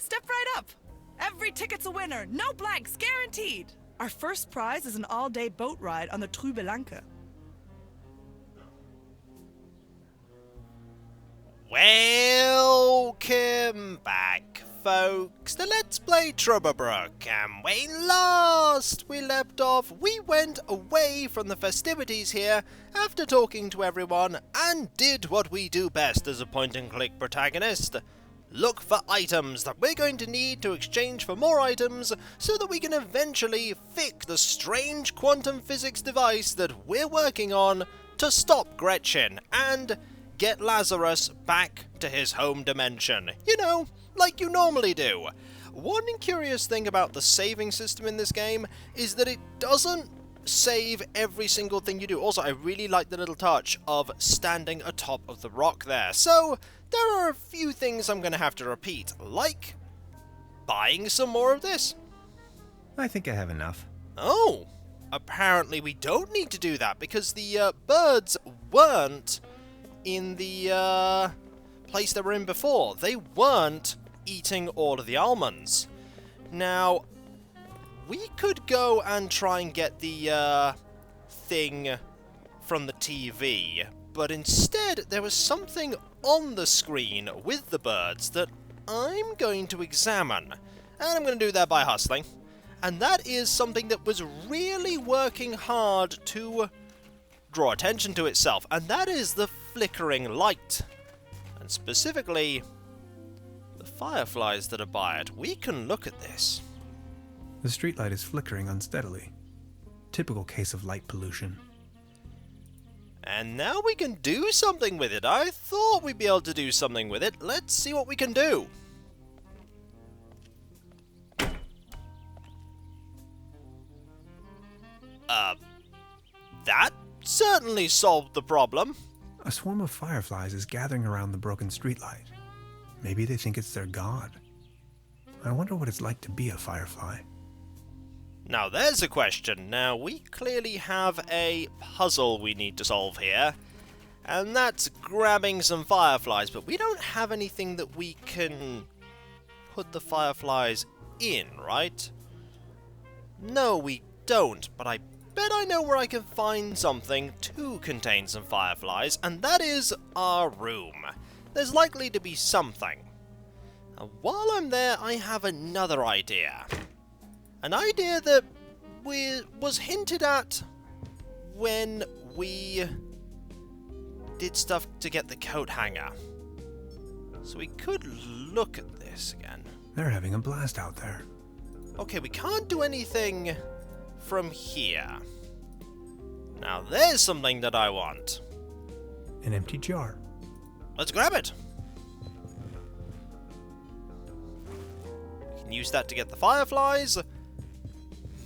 Step right up. Every ticket's a winner. No blanks, guaranteed. Our first prize is an all-day boat ride on the Trüberbrook. Welcome back, folks, to Let's Play Trüberbrook, and when last we left off, we went away from the festivities here after talking to everyone and did what we do best as a point-and-click protagonist. Look for items that we're going to need to exchange for more items so that we can eventually fix the strange quantum physics device that we're working on to stop Gretchen and get Lazarus back to his home dimension. You know, like you normally do. One curious thing about the saving system in this game is that it doesn't save every single thing you do. Also, I really like the little touch of standing atop of the rock there. So, there are a few things I'm going to have to repeat, like buying some more of this. I think I have enough. Oh, apparently we don't need to do that because the birds weren't in the place they were in before. They weren't eating all of the almonds. Now, we could go and try and get the thing from the TV, but instead there was something on the screen with the birds that I'm going to examine, and I'm going to do that by hustling. And that is something that was really working hard to draw attention to itself, and that is the flickering light, and specifically the fireflies that are by it. We can look at this. The streetlight is flickering unsteadily. Typical case of light pollution. And now we can do something with it. I thought we'd be able to do something with it. Let's see what we can do. That certainly solved the problem. A swarm of fireflies is gathering around the broken streetlight. Maybe they think it's their god. I wonder what it's like to be a firefly. Now there's a question. Now we clearly have a puzzle we need to solve here, and that's grabbing some fireflies, but we don't have anything that we can put the fireflies in, right? No, we don't, but I bet I know where I can find something to contain some fireflies, and that is our room. There's likely to be something. And while I'm there, I have another idea. An idea that was hinted at when we did stuff to get the coat hanger. So we could look at this again. They're having a blast out there. Okay, we can't do anything from here. Now there's something that I want. An empty jar. Let's grab it. We can use that to get the fireflies.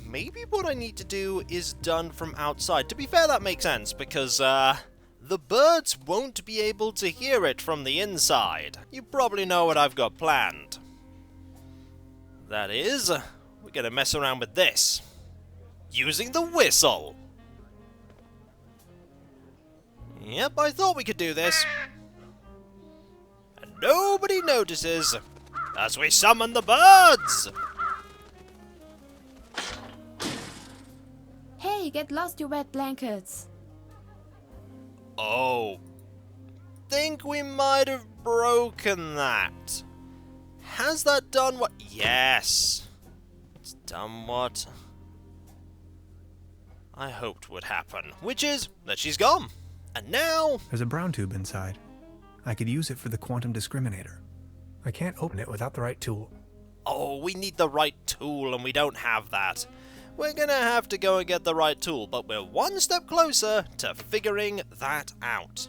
Maybe what I need to do is done from outside. To be fair, that makes sense, because the birds won't be able to hear it from the inside. You probably know what I've got planned. That is, we're going to mess around with this. Using the whistle. Yep, I thought we could do this. And nobody notices as we summon the birds! Hey, get lost, you wet blankets. Oh. Think we might have broken that. Has that done what? Yes. It's done what I hoped would happen, which is that she's gone. And now There's a brown tube inside. I could use it for the quantum discriminator. I can't open it without the right tool. oh, we need the right tool and we don't have that. We're gonna have to go and get the right tool, but we're one step closer to figuring that out.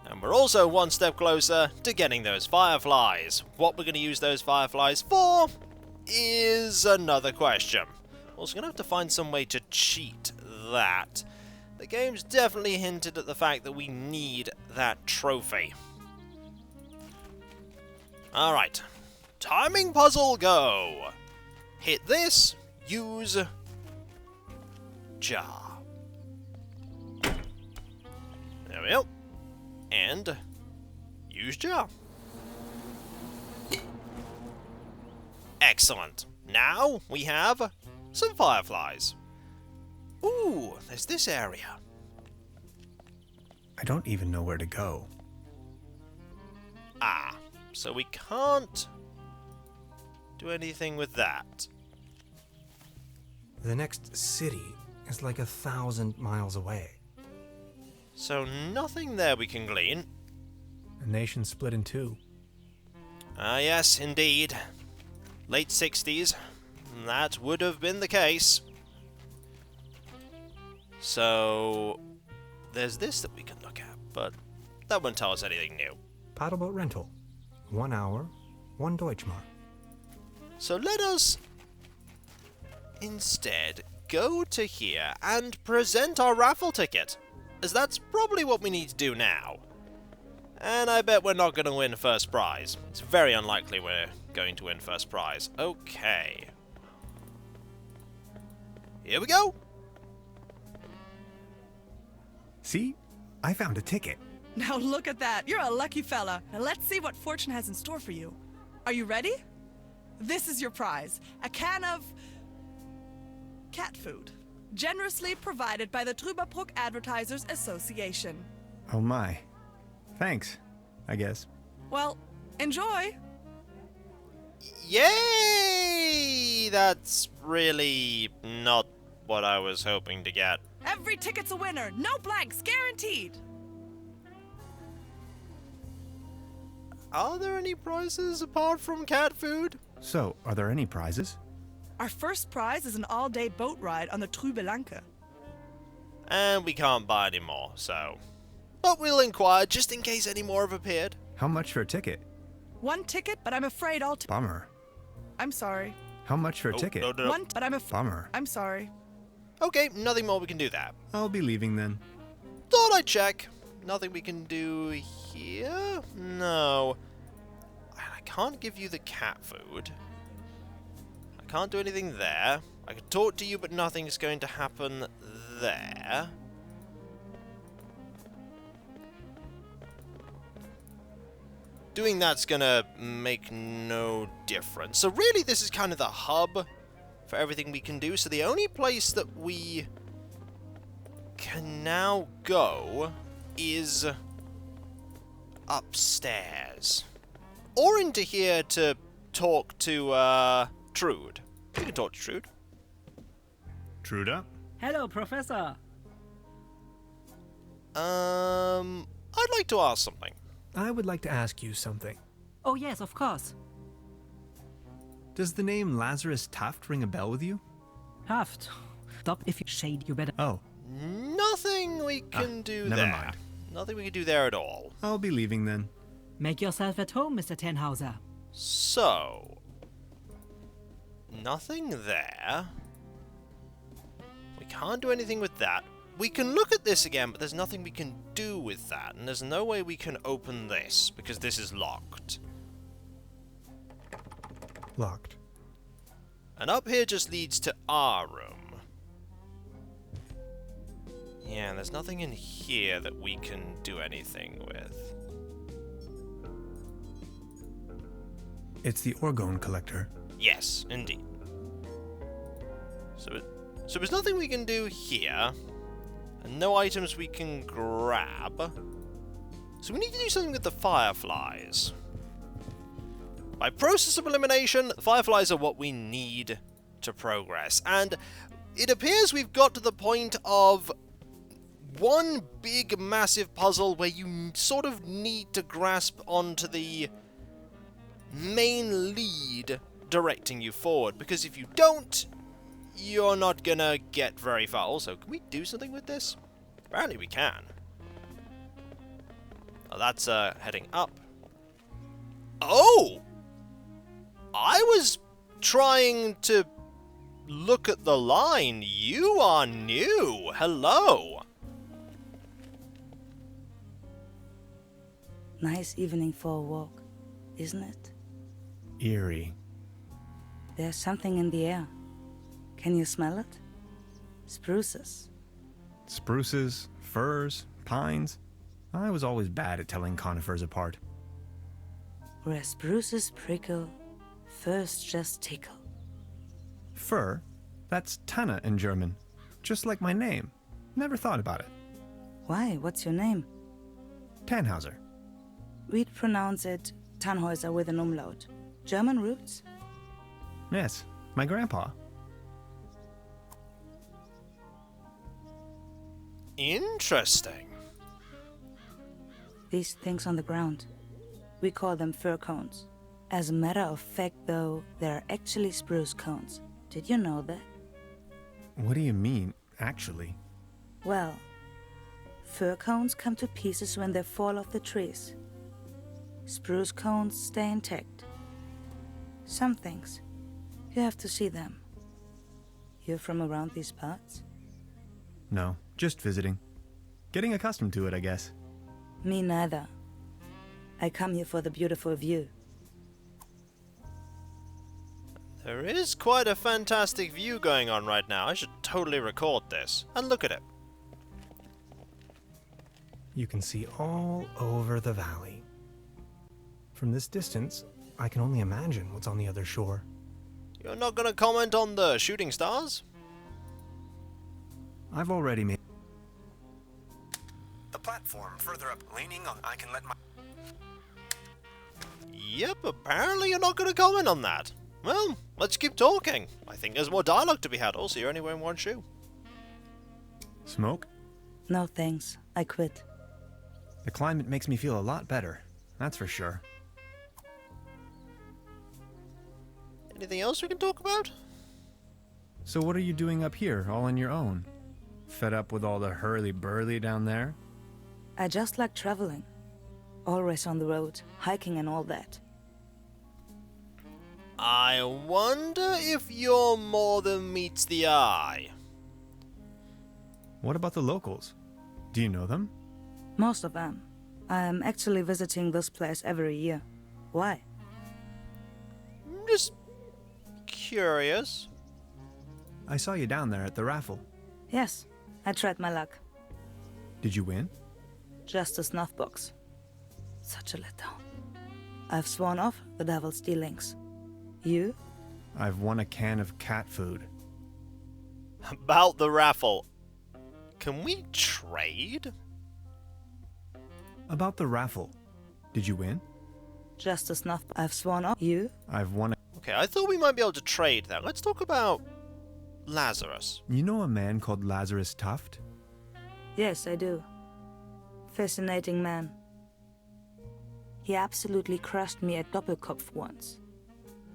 And we're also one step closer to getting those fireflies. What we're gonna use those fireflies for is another question. Also gonna have to find some way to cheat that. The game's definitely hinted at the fact that we need that trophy. Alright. Timing puzzle go! Hit this, use jar. There we go. And use jar. Excellent. Now we have some fireflies. Ooh, there's this area. I don't even know where to go. Ah, so we can't do anything with that. The next city is like 1,000 miles away. So nothing there we can glean. A nation split in two. Ah, yes, indeed. Late 60s. That would have been the case. So there's this that we can look at, but that won't tell us anything new. Paddleboat rental. 1 hour, 1 Deutschmark. So let us instead go to here and present our raffle ticket, as that's probably what we need to do now. And I bet we're not going to win first prize. It's very unlikely we're going to win first prize. Okay. Here we go. See? I found a ticket. Now look at that. You're a lucky fella. Now let's see what fortune has in store for you. Are you ready? This is your prize. A can of cat food. Generously provided by the Trüberbrook Advertisers Association. Oh my. Thanks, I guess. Well, enjoy. Yay! That's really not what I was hoping to get. Every ticket's a winner. No blanks, guaranteed. Are there any prizes apart from cat food? So, are there any prizes? Our first prize is an all-day boat ride on the Trüberbrook. And we can't buy any more, so... But we'll inquire just in case any more have appeared. How much for a ticket? 1 ticket, but I'm afraid all... Bummer. I'm sorry. How much for a Oh, ticket? no. One, but Bummer. I'm sorry. Okay, nothing more we can do there. I'll be leaving then. Thought I'd check. Nothing we can do here? No. I can't give you the cat food. I can't do anything there. I can talk to you, but nothing's going to happen there. Doing that's gonna make no difference. So really, this is kind of the hub for everything we can do. So the only place that we can now go is upstairs. Or into here to talk to, Trude. We can talk to Trude. Truda? Hello, Professor. I'd like to ask something. I would like to ask you something. Oh, yes, of course. Does the name Lazarus Taft ring a bell with you? Haft. Stop if you shade, you better. Oh, Nothing we can do never there. mind. Nothing we can do there at all. I'll be leaving then. Make yourself at home, Mr. Tanhauser. So, nothing there. We can't do anything with that. We can look at this again, but there's nothing we can do with that. And there's no way we can open this, because this is locked. Locked. And up here just leads to our room. Yeah, and there's nothing in here that we can do anything with. It's the Orgone Collector. Yes, indeed. So there's nothing we can do here. And no items we can grab. So we need to do something with the Fireflies. By process of elimination, the Fireflies are what we need to progress. And it appears we've got to the point of one big massive puzzle where you sort of need to grasp onto the main lead directing you forward. Because if you don't, you're not gonna get very far. Also, can we do something with this? Apparently we can. Oh, that's heading up. Oh! I was trying to look at the line. You are new. Hello. Nice evening for a walk, isn't it? Eerie. There's something in the air. Can you smell it? Spruces. Spruces, firs, pines. I was always bad at telling conifers apart. Where spruces prickle, furs just tickle. Fur? That's Tanne in German. Just like my name. Never thought about it. Why? What's your name? Tanhauser. We'd pronounce it Tanhauser with an umlaut. German roots? Yes, my grandpa. Interesting. These things on the ground. We call them fir cones. As a matter of fact, though, they're actually spruce cones. Did you know that? What do you mean, actually? Well, fir cones come to pieces when they fall off the trees. Spruce cones stay intact. Some things, you have to see them. You're from around these parts? No, just visiting. Getting accustomed to it, I guess. Me neither. I come here for the beautiful view. There is quite a fantastic view going on right now. I should totally record this. And look at it. You can see all over the valley. From this distance, I can only imagine what's on the other shore. You're not going to comment on the shooting stars? I've already made... The platform further up leaning on I can let my... Yep, apparently you're not going to comment on that. Well, let's keep talking. I think there's more dialogue to be had. Also, you're only wearing one shoe. Smoke? No thanks, I quit. The climate makes me feel a lot better, that's for sure. Anything else we can talk about? So what are you doing up here, all on your own? Fed up with all the hurly-burly down there? I just like traveling. Always on the road, hiking and all that. I wonder if you're more than meets the eye. What about the locals? Do you know them? Most of them. I am actually visiting this place every year. Why? Just curious. I saw you down there at the raffle. Yes, I tried my luck. Did you win? Just a snuff box. Such a letdown. I've sworn off the devil's dealings. You? I've won a can of cat food. About the raffle. Can we trade? About the raffle. Did you win? Just a snuff. I've sworn off. You? I've won a... Okay, I thought we might be able to trade that. Let's talk about Lazarus. You know a man called Lazarus Tuft? Yes, I do. Fascinating man. He absolutely crushed me at Doppelkopf once.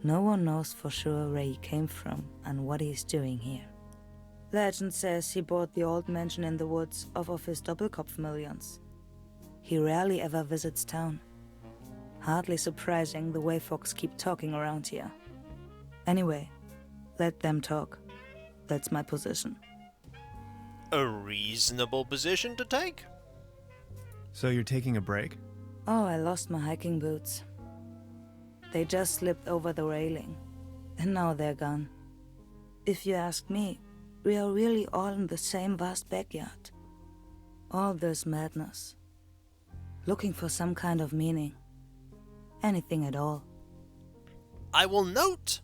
No one knows for sure where he came from and what he's doing here. Legend says he bought the old mansion in the woods off of his Doppelkopf millions. He rarely ever visits town. Hardly surprising the way folks keep talking around here. Anyway, let them talk. That's my position. A reasonable position to take. So you're taking a break? Oh, I lost my hiking boots. They just slipped over the railing, and now they're gone. If you ask me, we are really all in the same vast backyard. All this madness. Looking for some kind of meaning. Anything at all. I will note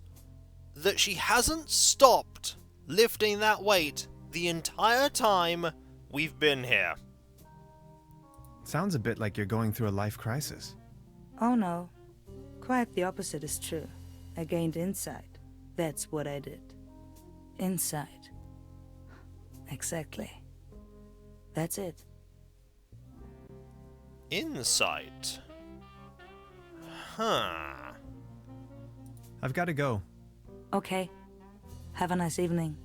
that she hasn't stopped lifting that weight the entire time we've been here. Sounds a bit like you're going through a life crisis. Oh no. Quite the opposite is true. I gained insight. That's what I did. Insight. Exactly. That's it. Insight. Huh. I've got to go. Okay. Have a nice evening.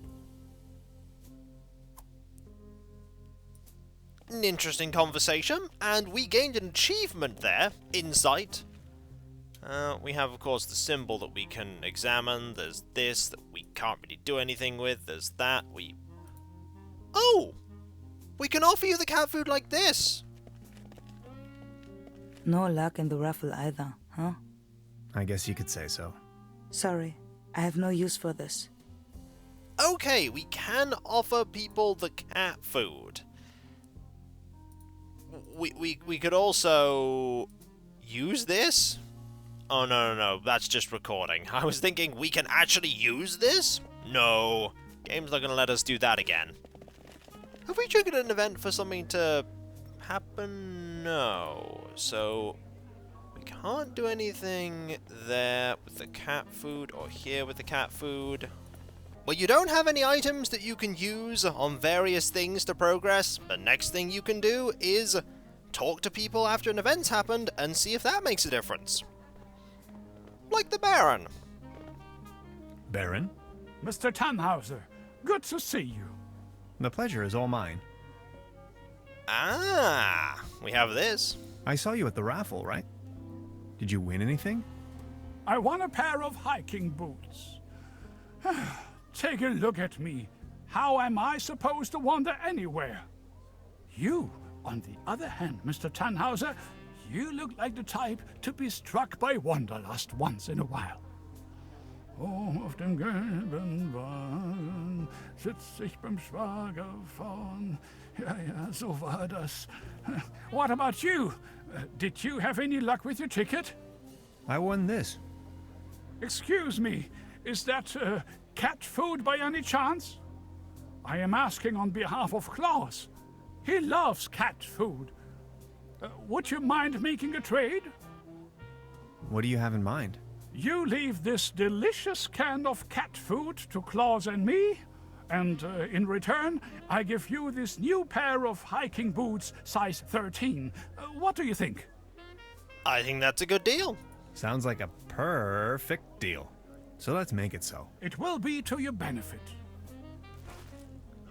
An interesting conversation, and we gained an achievement there. Insight. We have, of course, the symbol that we can examine. There's this that we can't really do anything with. There's that. Oh! We can offer you the cat food like this. No luck in the raffle either, huh? I guess you could say so. Sorry, I have no use for this. Okay, we can offer people the cat food. We could also use this Oh, no, that's just recording. I was thinking we can actually use this? No. Game's not gonna let us do that again. Have we triggered an event for something to happen? No. So, we can't do anything there with the cat food or here with the cat food. Well, you don't have any items that you can use on various things to progress. The next thing you can do is talk to people after an event's happened and see if that makes a difference. Like the Baron. Baron? Mr. Tanhauser, good to see you. The pleasure is all mine. Ah, we have this. I saw you at the raffle, right? Did you win anything? I won a pair of hiking boots. Take a look at me. How am I supposed to wander anywhere? You, on the other hand, Mr. Tanhauser, you look like the type to be struck by wanderlust once in a while. Oh, auf dem gelben Wagen sitz ich beim Schwager vorn. Ja, so war das. What about you? Did you have any luck with your ticket? I won this. Excuse me, is that cat food by any chance? I am asking on behalf of Klaus. He loves cat food. Would you mind making a trade? What do you have in mind? You leave this delicious can of cat food to Klaus and me, and in return, I give you this new pair of hiking boots, size 13. What do you think? I think that's a good deal. Sounds like a perfect deal. So let's make it so. It will be to your benefit.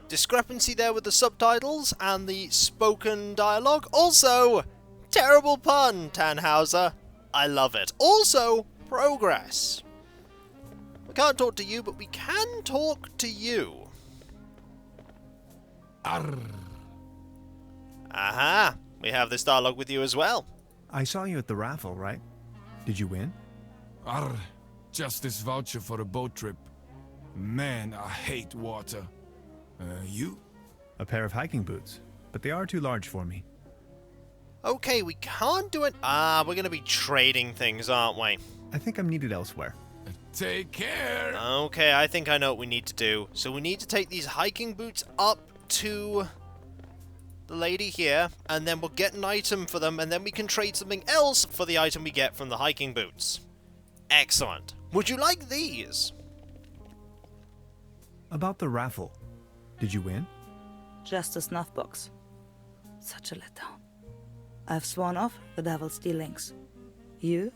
Discrepancy there with the subtitles and the spoken dialogue. Also, terrible pun, Tanhauser. I love it. Also, progress. We can't talk to you, but we can talk to you. Arr. Aha, we have this dialogue with you as well. I saw you at the raffle, right? Did you win? Arr. Just this voucher for a boat trip. Man, I hate water. You? A pair of hiking boots, but they are too large for me. Okay, we can't do it. Ah, we're going to be trading things, aren't we? I think I'm needed elsewhere. Take care. Okay, I think I know what we need to do. So we need to take these hiking boots up to the lady here, and then we'll get an item for them, and then we can trade something else for the item we get from the hiking boots. Excellent. Would you like these? About the raffle. Did you win? Just a snuff box. Such a letdown. I've sworn off the devil's dealings. You?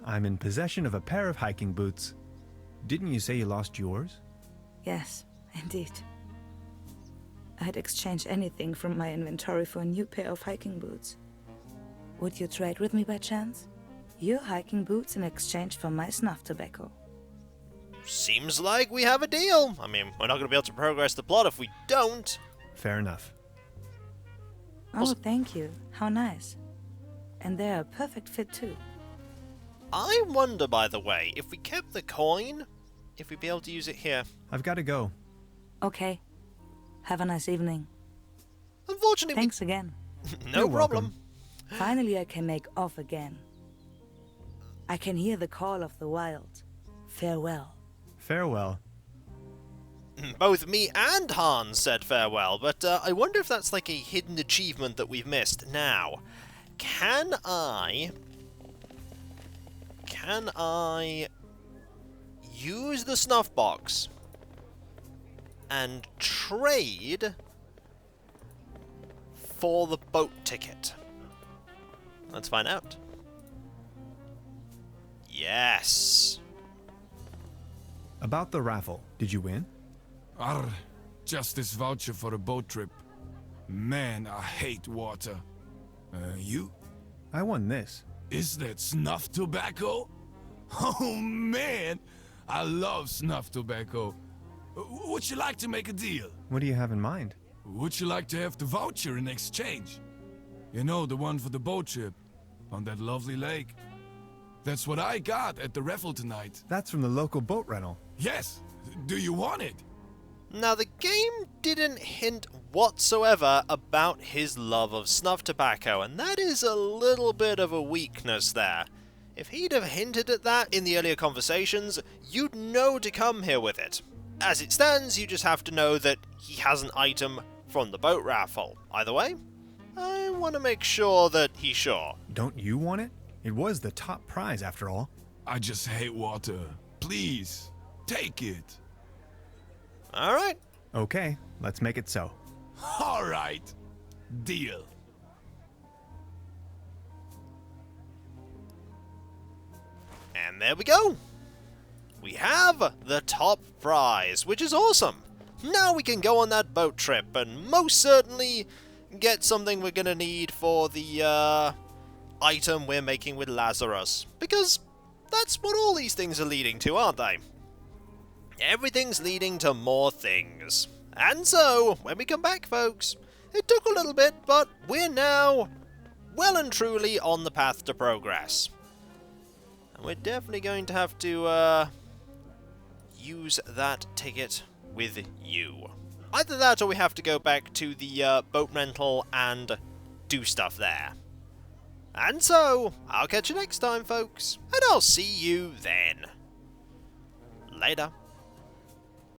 I'm in possession of a pair of hiking boots. Didn't you say you lost yours? Yes, indeed. I'd exchange anything from my inventory for a new pair of hiking boots. Would you trade with me by chance? Your hiking boots in exchange for my snuff tobacco. Seems like we have a deal. I mean, we're not going to be able to progress the plot if we don't. Fair enough. Oh, thank you. How nice. And they're a perfect fit too. I wonder, by the way, if we kept the coin, if we'd be able to use it here. I've got to go. Okay. Have a nice evening. Unfortunately, Thanks again. no You're problem. welcome. Finally, I can make off again. I can hear the call of the wild. Farewell. Farewell. Both me and Hans said farewell, but I wonder if that's like a hidden achievement that we've missed. Now, can I use the snuff box and trade for the boat ticket? Let's find out. Yes. About the raffle. Did you win? Arr. Just this voucher for a boat trip. Man, I hate water. You? I won this. Is that snuff tobacco? Oh man, I love snuff tobacco. Would you like to make a deal? What do you have in mind? Would you like to have the voucher in exchange? You know, the one for the boat trip on that lovely lake. That's what I got at the raffle tonight. That's from the local boat rental. Yes. Do you want it? Now, the game didn't hint whatsoever about his love of snuff tobacco, and that is a little bit of a weakness there. If he'd have hinted at that in the earlier conversations, you'd know to come here with it. As it stands, you just have to know that he has an item from the boat raffle. Either way, I want to make sure that he's sure. Don't you want it? It was the top prize after all. I just hate water. Please, take it. Alright. Okay, let's make it so. All right. Deal. And there we go. We have the top prize, which is awesome. Now we can go on that boat trip and most certainly get something we're going to need for the item we're making with Lazarus. Because that's what all these things are leading to, aren't they? Everything's leading to more things. And so, when we come back, folks, it took a little bit, but we're now well and truly on the path to progress. And we're definitely going to have to use that ticket with you. Either that or we have to go back to the boat rental and do stuff there. And so, I'll catch you next time, folks, and I'll see you then. Later.